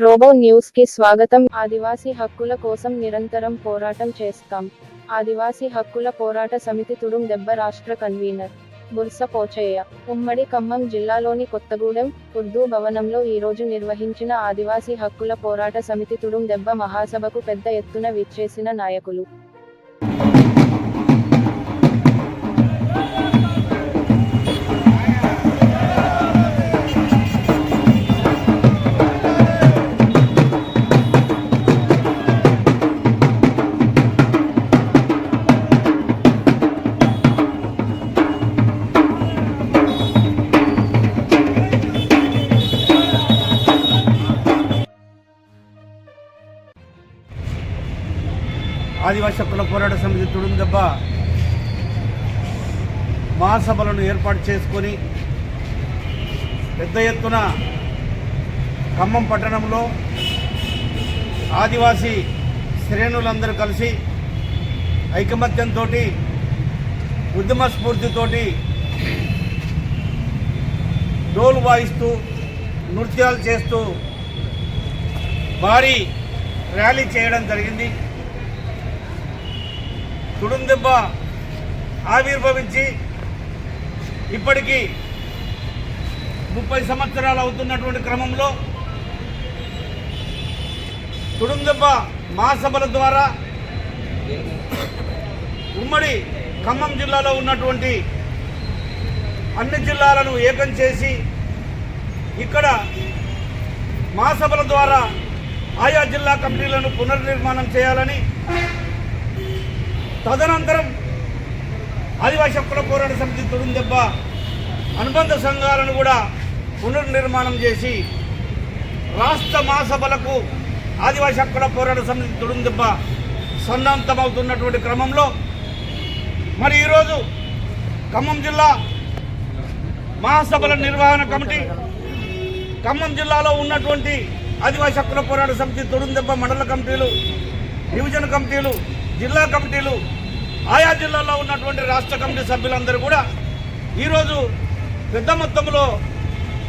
Robo news కి స్వాగతం. ఆదివాసీ హక్కుల కోసం నిరంతరం పోరాటం చేస్తాం. ఆదివాసీ హక్కుల పోరాట సమితి తుడుం దెబ్బ రాష్ట్ర కన్వీనర్ బుర్స పోచయ్య. ఉమ్మడి ఖమ్మం జిల్లాలోని కొత్తగూడెం ఉర్దూ భవనంలో ఈరోజు నిర్వహించిన ఆదివాసీ హక్కుల పోరాట సమితి తుడుం దెబ్బ మహాసభకు పెద్ద ఎత్తున విచ్చేసిన నాయకులు, ఆదివాసీ హక్కుల పోరాట సమితి తుడుం దెబ్బ మహాసభలను ఏర్పాటు చేసుకొని పెద్ద ఎత్తున ఖమ్మం పట్టణంలో ఆదివాసీ శ్రేణులందరూ కలిసి ఐకమత్యంతో ఉద్యమ స్ఫూర్తితోటి డోలు వాయిస్తూ నృత్యాలు చేస్తూ భారీ ర్యాలీ చేయడం జరిగింది. తుడుం దెబ్బ ఆవిర్భవించి ఇప్పటికీ 30 సంవత్సరాలు అవుతున్నటువంటి క్రమంలో తుడుం దెబ్బ మహాసభల ద్వారా ఉమ్మడి ఖమ్మం జిల్లాలో ఉన్నటువంటి అన్ని జిల్లాలను ఏకం చేసి ఇక్కడ మహాసభల ద్వారా ఆయా జిల్లా కమిటీలను పునర్నిర్మాణం చేయాలని, తదనంతరం ఆదివాసీ హక్కుల పోరాట సమితి తుడుం దెబ్బ అనుబంధ సంఘాలను కూడా పునర్నిర్మాణం చేసి రాష్ట్ర మహాసభలకు ఆదివాసీ హక్కుల పోరాట సమితి తుడుం దెబ్బ సన్నద్ధమవుతున్నటువంటి క్రమంలో మరి ఈరోజు ఖమ్మం జిల్లా మహాసభల నిర్వహణ కమిటీ, ఖమ్మం జిల్లాలో ఉన్నటువంటి ఆదివాసీ హక్కుల పోరాట సమితి తుడుం దెబ్బ మండల కమిటీలు, డివిజన్ కమిటీలు, జిల్లా కమిటీలు, ఆయా జిల్లాల్లో ఉన్నటువంటి రాష్ట్ర కమిటీ సభ్యులందరూ కూడా ఈరోజు పెద్ద మొత్తంలో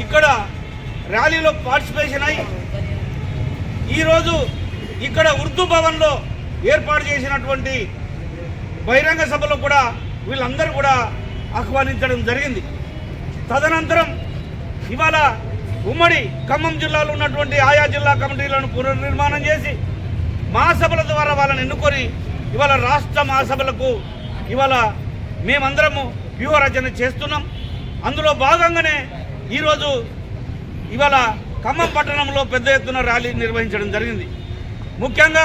ఇక్కడ ర్యాలీలో పార్టిసిపేషన్ అయి ఈరోజు ఇక్కడ ఉర్దూ భవన్లో ఏర్పాటు చేసినటువంటి బహిరంగ సభలో కూడా వీళ్ళందరూ కూడా ఆహ్వానించడం జరిగింది. తదనంతరం ఇవాళ ఉమ్మడి ఖమ్మం జిల్లాలో ఉన్నటువంటి ఆయా జిల్లా కమిటీలను పునర్నిర్మాణం చేసి మహాసభల ద్వారా వాళ్ళని ఎన్నుకొని ఇవాళ రాష్ట్ర మహాసభలకు ఇవాళ మేమందరము వ్యూహరచన చేస్తున్నాం. అందులో భాగంగానే ఈరోజు ఇవాళ ఖమ్మం పట్టణంలో పెద్ద ఎత్తున ర్యాలీ నిర్వహించడం జరిగింది. ముఖ్యంగా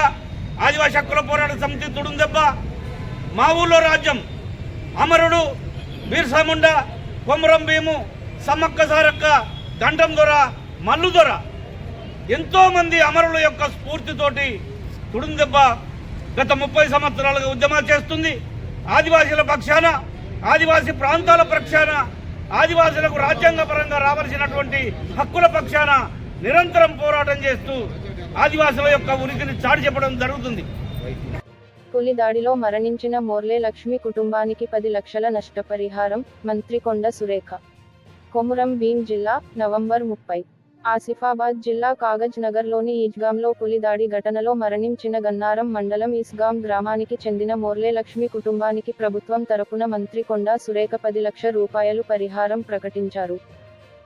ఆదివాసీ హక్కుల పోరాట సమితి తుడుం దెబ్బ మా ఊళ్ళో రాజ్యం, అమరుడు బిర్సా ముండా, కొమరం భీము, సమ్మక్క సారక్క, దండం దొర, మల్లు దొర, ఎంతోమంది అమరుల యొక్క స్ఫూర్తితోటి తుడుం దెబ్బ గత 30 సంవత్సరాలుగా ఉద్యమాలు చేస్తుంది. ఆదివాసీల పక్షాన, ఆదివాసీ ప్రాంతాల పక్షాన, ఆదివాసీలకు రాజ్యాంగపరంగా రావాల్సినటువంటి హక్కుల పక్షాన నిరంతరం పోరాటం చేస్తూ ఆదివాసుల యొక్క ఉనికిని చాటి చెప్పడం జరుగుతుంది. పులి దాడిలో మరణించిన మోర్లే లక్ష్మి కుటుంబానికి 10 లక్షల నష్టపరిహారం మంత్రి కొండ సురేఖ. కొమురం భీం జిల్లా, నవంబర్ 30. ఆసిఫాబాద్ జిల్లా కాగజ్ నగర్లోని ఈజ్గాంలో పులి దాడి ఘటనలో మరణించిన గన్నారం మండలం ఈస్గాం గ్రామానికి చెందిన మోర్లే లక్ష్మి కుటుంబానికి ప్రభుత్వం తరపున మంత్రి కొండా సురేఖ 10 లక్షల రూపాయలు పరిహారం ప్రకటించారు.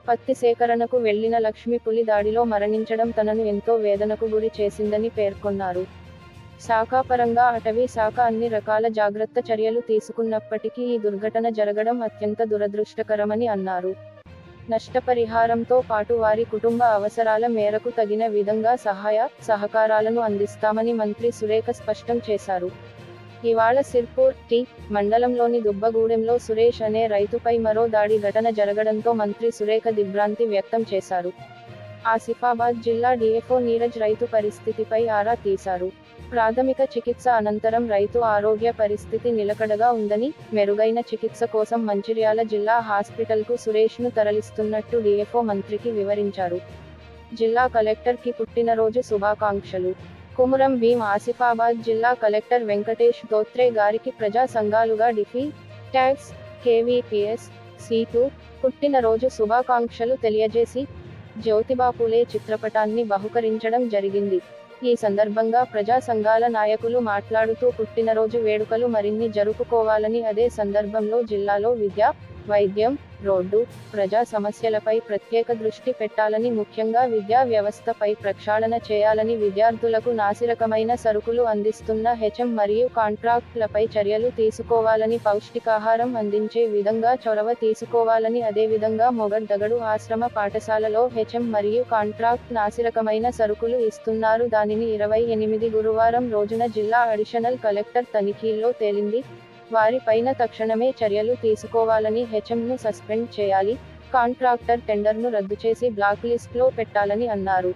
పత్తి సేకరణకు వెళ్లిన లక్ష్మి పులి దాడిలో మరణించడం తనను ఎంతో వేదనకు గురి చేసిందని పేర్కొన్నారు. శాఖాపరంగా అటవీ శాఖ అన్ని రకాల జాగ్రత్త చర్యలు తీసుకున్నప్పటికీ ఈ దుర్ఘటన జరగడం అత్యంత దురదృష్టకరమని అన్నారు. నష్టపరిహారంతో పాటు వారి కుటుంబ అవసరాల మేరకు తగిన విధంగా సహాయ సహకారాలను అందిస్తామని మంత్రి సురేఖ స్పష్టం చేశారు. ఇవాళ సిర్పూర్ టి మండలంలోని దుబ్బగూడెంలో సురేష్ అనే రైతుపై మరో దాడి ఘటన జరగడంతో మంత్రి సురేఖ దిగ్భ్రాంతి వ్యక్తం చేశారు. ఆసిఫాబాద్ జిల్లా డిఎఫ్ఓ నీరజ్ రైతు పరిస్థితిపై ఆరా తీశారు. ప్రాథమిక చికిత్స అనంతరం రైతు ఆరోగ్య పరిస్థితి నిలకడగా ఉందని, మెరుగైన చికిత్స కోసం మంచిర్యాల జిల్లా హాస్పిటల్కు సురేష్ను తరలిస్తున్నట్టు డిఎఫ్ఓ మంత్రికి వివరించారు. జిల్లా కలెక్టర్కి పుట్టినరోజు శుభాకాంక్షలు. కొమురం భీం ఆసిఫాబాద్ జిల్లా కలెక్టర్ వెంకటేష్ దోత్రే గారికి ప్రజా సంఘాలుగా డిఫీ, ట్యాక్స్, కేవీపీఎస్, C2 పుట్టినరోజు శుభాకాంక్షలు తెలియజేసి జ్యోతిబా పూలే చిత్రపటాన్ని బహుకరించడం జరిగింది. ఈ సందర్భంగా ప్రజా సంఘాల నాయకులు మాట్లాడుతూ పుట్టినరోజు వేడుకలు మరిన్ని జరుపుకోవాలని, అదే సందర్భంలో జిల్లాలో విద్య, వైద్యం, రోడ్డు, ప్రజా సమస్యలపై ప్రత్యేక దృష్టి పెట్టాలని, ముఖ్యంగా విద్యా వ్యవస్థపై ప్రక్షాళన చేయాలని, విద్యార్థులకు నాసిరకమైన సరుకులు అందిస్తున్న హెచ్ఎం మరియు కాంట్రాక్టులపై చర్యలు తీసుకోవాలని, పౌష్టికాహారం అందించే విధంగా చొరవ తీసుకోవాలని, అదేవిధంగా మొగడ్దగడు ఆశ్రమ పాఠశాలలో హెచ్ఎం మరియు కాంట్రాక్ట్ నాసిరకమైన సరుకులు ఇస్తున్నారు. దానిని 28 గురువారం రోజున జిల్లా అడిషనల్ కలెక్టర్ తనిఖీల్లో తేలింది. వారిపైన తక్షణమే చర్యలు తీసుకోవాలని, హెచ్ఎంను సస్పెండ్ చేయాలి, కాంట్రాక్టర్ టెండర్ను రద్దు చేసి బ్లాక్ లిస్ట్లో పెట్టాలని అన్నారు.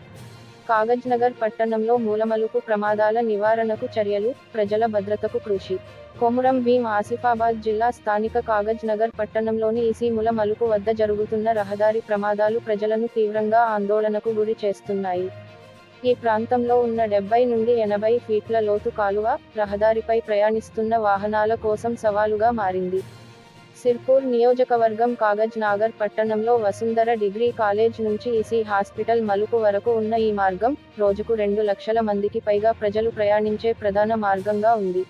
కాగజ్నగర్ పట్టణంలో మూలమలుపు ప్రమాదాల నివారణకు చర్యలు, ప్రజల భద్రతకు కృషి. కొమురం భీం ఆసిఫాబాద్ జిల్లా స్థానిక కాగజ్నగర్ పట్టణంలోని ఈసీముల మలుపు వద్ద జరుగుతున్న రహదారి ప్రమాదాలు ప్రజలను తీవ్రంగా ఆందోళనకు గురి చేస్తున్నాయి. ఈ ప్రాంతంలో ఉన్న 70 నుండి 80 ఫీట్ల లోతు కాలువ, రహదారిపై ప్రయాణిస్తున్న వాహనాల కోసం సవాలుగా మారింది. సిర్పూర్ నియోజకవర్గం కాగజ్ నాగర్ పట్టణంలో వసుంధర డిగ్రీ కాలేజ్ నుంచి ఈసీ హాస్పిటల్ మలుపు వరకు ఉన్న ఈ మార్గం, రోజుకు 2 లక్షల మందికి పైగా ప్రజలు ప్రయాణించే ప్రధాన మార్గంగా ఉంది.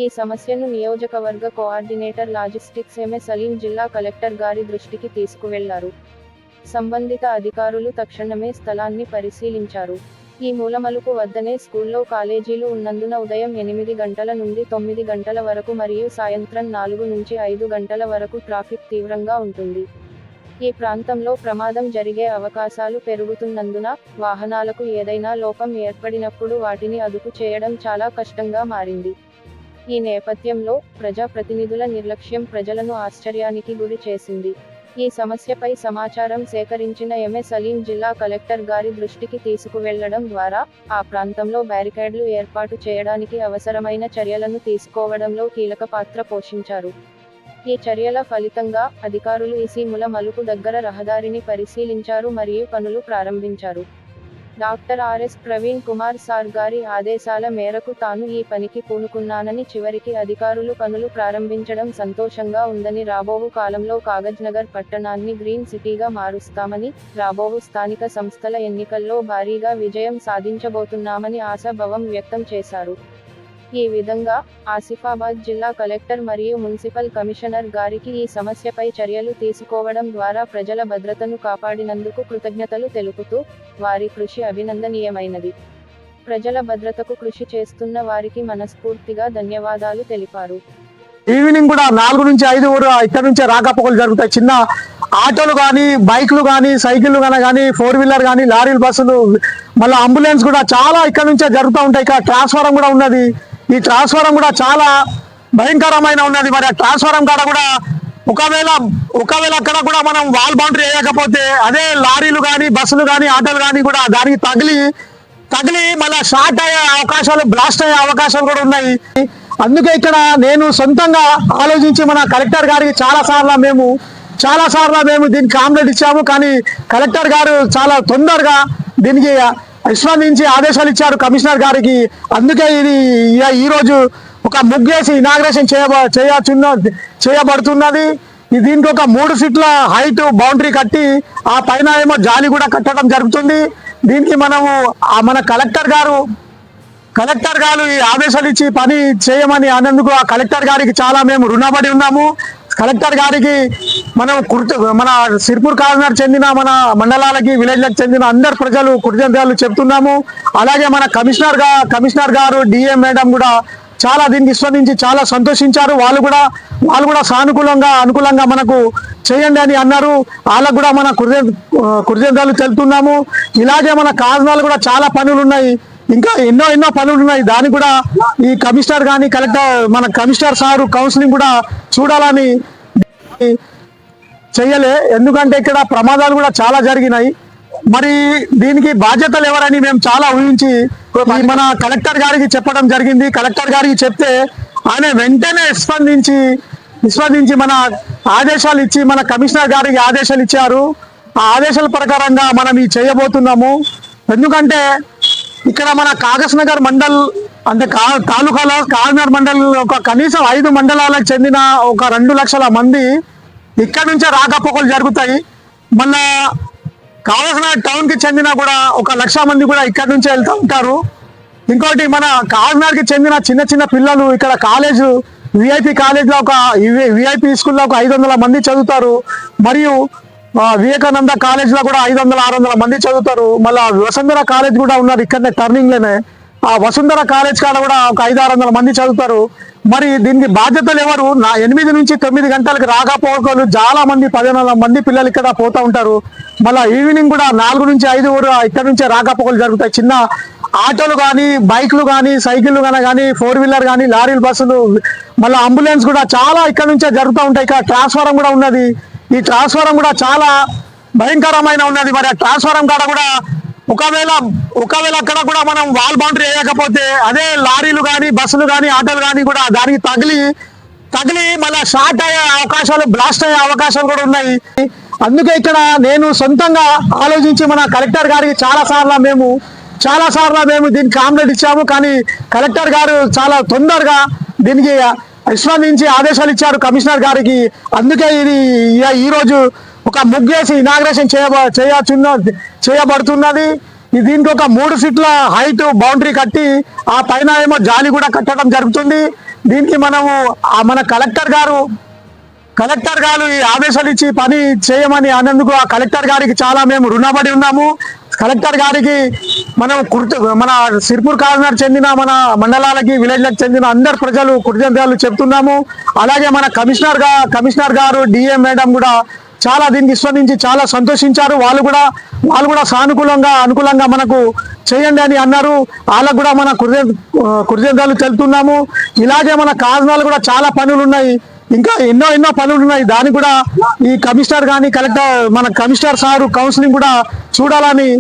ఈ సమస్యను నియోజకవర్గ కోఆర్డినేటర్ లాజిస్టిక్స్ ఎంఏ సలీం జిల్లా కలెక్టర్ గారి దృష్టికి తీసుకువెళ్లారు. సంబంధిత అధికారులు తక్షణమే స్థలాన్ని పరిశీలించారు. ఈ మూలమలుపు వద్దనే స్కూల్లో కాలేజీలు ఉన్నందున ఉదయం 8 గంటల నుండి 9 గంటల వరకు మరియు సాయంత్రం 4 నుంచి 5 గంటల వరకు ట్రాఫిక్ తీవ్రంగా ఉంటుంది. ఈ ప్రాంతంలో ప్రమాదం జరిగే అవకాశాలు పెరుగుతున్నందున, వాహనాలకు ఏదైనా లోపం ఏర్పడినప్పుడు వాటిని అదుపు చేయడం చాలా కష్టంగా మారింది. ఈ నేపథ్యంలో ప్రజాప్రతినిధుల నిర్లక్ష్యం ప్రజలను ఆశ్చర్యానికి గురి చేసింది. ఈ సమస్యపై సమాచారం సేకరించిన ఎంఏ సలీం జిల్లా కలెక్టర్ గారి దృష్టికి తీసుకువెళ్లడం ద్వారా, ఆ ప్రాంతంలో బ్యారికేడ్లు ఏర్పాటు చేయడానికి అవసరమైన చర్యలను తీసుకోవడంలో కీలక పాత్ర పోషించారు. ఈ చర్యల ఫలితంగా, అధికారులు ఈసీముల మలుపు దగ్గర రహదారిని పరిశీలించారు మరియు పనులు ప్రారంభించారు. Doctor RS Praveen Kumar sir గారి ఆదేశాల మేరకు తాను ఈ పనికి పూనుకున్నానని, చివరికి అధికారులు పనులు ప్రారంభించడం సంతోషంగా ఉందని, రాబోవు కాలంలో కాగజ్నగర్ పట్టణాన్ని గ్రీన్ సిటీగా మారుస్తామని, రాబోవు స్థానిక సంస్థల ఎన్నికల్లో భారీగా విజయం సాధించబోతున్నామని ఆశాభావం వ్యక్తం చేశారు. ఈ విధంగా, ఆసిఫాబాద్ జిల్లా కలెక్టర్ మరియు మున్సిపల్ కమిషనర్ గారికి ఈ సమస్యపై చర్యలు తీసుకోవడం ద్వారా ప్రజల భద్రతను కాపాడినందుకు కృతజ్ఞతలు తెలుపుతూ, వారి కృషి అభినందనీయమైనది. ప్రజల భద్రతకు కృషి చేస్తున్న వారికి మనస్ఫూర్తిగా ధన్యవాదాలు తెలిపారు. ఈవినింగ్ కూడా 4 నుంచి 5 ఇక్కడ నుంచే రాకపోకలు జరుగుతాయి. చిన్న ఆటోలు కానీ, బైక్లు కానీ, సైకిళ్ళు కానీ, 4 వీలర్ కానీ, లారీలు, బస్సులు, మళ్ళీ అంబులెన్స్ కూడా చాలా ఇక్కడ నుంచే జరుగుతూ ఉంటాయి. ఇక్కడ ట్రాన్స్ఫారం కూడా ఉన్నది. ఈ ట్రాన్స్ఫారం కూడా చాలా భయంకరమైన ఉన్నది. మరి ఆ ట్రాన్స్ఫారం కాడ కూడా ఒకవేళ అక్కడ కూడా మనం వాల్ బౌండరీ వేయకపోతే, అదే లారీలు కానీ, బస్సులు కానీ, ఆటోలు కానీ కూడా దానికి తగిలి మళ్ళీ షార్ట్ అయ్యే అవకాశాలు, బ్లాస్ట్ అయ్యే అవకాశాలు కూడా ఉన్నాయి. అందుకే ఇక్కడ నేను సొంతంగా ఆలోచించి మన కలెక్టర్ గారికి చాలా సార్లు మేము దీనికి కాంప్లైంట్ ఇచ్చాము. కానీ కలెక్టర్ గారు చాలా తొందరగా దీనికి విశ్వసించి ఆదేశాలు ఇచ్చారు కమిషనర్ గారికి. అందుకే ఇది ఈరోజు ఒక ముగ్గేసి ఇనాగ్రేషన్ చేయబడుతున్నది. దీనికి ఒక 3 ఫీట్ల హైట్ బౌండరీ కట్టి, ఆ పైన ఏమో జాలి కూడా కట్టడం జరుగుతుంది. దీనికి మన కలెక్టర్ గారు ఈ ఆదేశాలు ఇచ్చి పని చేయమని అన్నందుకు ఆ కలెక్టర్ గారికి చాలా మేము రుణపడి ఉన్నాము. కలెక్టర్ గారికి మన సిర్పూర్ కాగజ్నగర్ చెందిన మన మండలాలకి, విలేజ్లకు చెందిన అందరు ప్రజలు కృతజ్ఞతలు చెప్తున్నాము. అలాగే మన కమిషనర్ గారు, డిఎం మేడం కూడా చాలా దీనికి స్పందించి చాలా సంతోషించారు. వాళ్ళు కూడా అనుకూలంగా మనకు చేయండి అని అన్నారు. వాళ్ళకు కూడా మన కృతజ్ఞతలు తెలుపుతున్నాము. ఇలాగే మన కాగజ్నగర్లో కూడా చాలా పనులు ఉన్నాయి, ఇంకా ఎన్నో పనులు ఉన్నాయి. దానికి కూడా ఈ కమిషనర్ కానీ, మన కమిషనర్ సారు కౌన్సిలింగ్ కూడా చూడాలని చెయ్యలే. ఎందుకంటే ఇక్కడ ప్రమాదాలు కూడా చాలా జరిగినాయి. మరి దీనికి బాధ్యతలు ఎవరని మేము చాలా ఊహించి మన కలెక్టర్ గారికి చెప్పడం జరిగింది. కలెక్టర్ గారికి చెప్తే ఆయన వెంటనే స్పందించి మన ఆదేశాలు ఇచ్చి, మన కమిషనర్ గారికి ఆదేశాలు ఇచ్చారు. ఆ ఆదేశాల ప్రకారంగా మనం ఇది చేయబోతున్నాము. ఎందుకంటే ఇక్కడ మన కాగజ్నగర్ మండల్ అంటే తాలూకాలో కాగజ్నగర్ మండల్ ఒక కనీసం 5 మండలాలకు చెందిన ఒక 2 లక్షల మంది ఇక్కడ నుంచే రాకపోకలు జరుగుతాయి. మళ్ళా కావాల్సిన టౌన్ కి చెందిన కూడా 1,00,000 మంది కూడా ఇక్కడ నుంచి వెళ్తూ ఉంటారు. ఇంకోటి మన కాకినాడకి చెందిన చిన్న చిన్న పిల్లలు ఇక్కడ కాలేజ్ విఐపి కాలేజ్ లో విఐపి స్కూల్లో 500 మంది చదువుతారు. మరియు వివేకానంద కాలేజ్ లో కూడా 500-600 మంది చదువుతారు. మళ్ళా వసుంధర కాలేజ్ కూడా ఉన్నారు ఇక్కడనే టర్నింగ్ లోనే. ఆ వసుంధర కాలేజ్ కాడ కూడా 500-600 మంది చదువుతారు. మరి దీనికి బాధ్యతలు ఎవరు? 8 నుంచి 9 గంటలకు రాకపోకలు చాలా మంది 10,000 మంది పిల్లలు ఇక్కడ పోతా ఉంటారు. మళ్ళీ ఈవినింగ్ కూడా 4 నుంచి 5 ఇక్కడ నుంచే రాకపోకలు జరుగుతాయి. చిన్న ఆటోలు కానీ, బైక్లు కానీ, సైకిళ్ళు కానీ, 4 వీలర్ కానీ, లారీలు, బస్సులు, మళ్ళీ అంబులెన్స్ కూడా చాలా ఇక్కడ నుంచే జరుగుతూ ఉంటాయి. ఇక్కడ ట్రాన్స్ఫారం కూడా ఉన్నది. ఈ ట్రాన్స్ఫారం కూడా చాలా భయంకరమైన ఉన్నది. మరి ఆ ట్రాన్స్ఫారం కాడ కూడా ఒకవేళ అక్కడ కూడా మనం వాల్ బౌండరీ వేయకపోతే అదే లారీలు కానీ, బస్సులు కానీ, ఆటోలు కానీ కూడా దానికి తగిలి మళ్ళీ షార్ట్ అయ్యే అవకాశాలు, బ్లాస్ట్ అయ్యే అవకాశాలు కూడా ఉన్నాయి. అందుకే ఇక్కడ నేను సొంతంగా ఆలోచించి మన కలెక్టర్ గారికి చాలా సార్లు మేము దీనికి కాంప్లైంట్ ఇచ్చాము. కానీ కలెక్టర్ గారు చాలా తొందరగా దీనికి విశ్వసించి ఆదేశాలు ఇచ్చారు కమిషనర్ గారికి. అందుకే ఇది ఈ రోజు ఒక ముగ్గేసి ఇనాగ్రేషన్ చేయబడుతున్నది. దీనికి ఒక 3 ఫీట్ల హైట్ బౌండరీ కట్టి ఆ పైన ఏమో జాలి కూడా కట్టడం జరుగుతుంది. దీనికి మనము మన కలెక్టర్ గారు ఈ ఆదేశాలు ఇచ్చి పని చేయమని అన్నందుకు ఆ కలెక్టర్ గారికి చాలా మేము రుణపడి ఉన్నాము. కలెక్టర్ గారికి మనం మన సిర్పూర్ కాకినాడ చెందిన మన మండలాలకి, విలేజ్లకు చెందిన అందరు ప్రజలు కృతజ్ఞతలు చెప్తున్నాము. అలాగే మన కమిషనర్ గారు, డిఎం మేడం కూడా చాలా దీనికి స్పందించి చాలా సంతోషించారు. వాళ్ళు కూడా అనుకూలంగా మనకు చేయండి అని అన్నారు. వాళ్ళకు కూడా మన కృతజ్ఞతలు తెలుపుతున్నాము. ఇలాగే మన కాకినాడలో కూడా చాలా పనులు ఉన్నాయి, ఇంకా ఎన్నో పనులు ఉన్నాయి. దానికి కూడా ఈ కమిషనర్ కానీ మన కమిషనర్ సారు కౌన్సిలింగ్ కూడా చూడాలని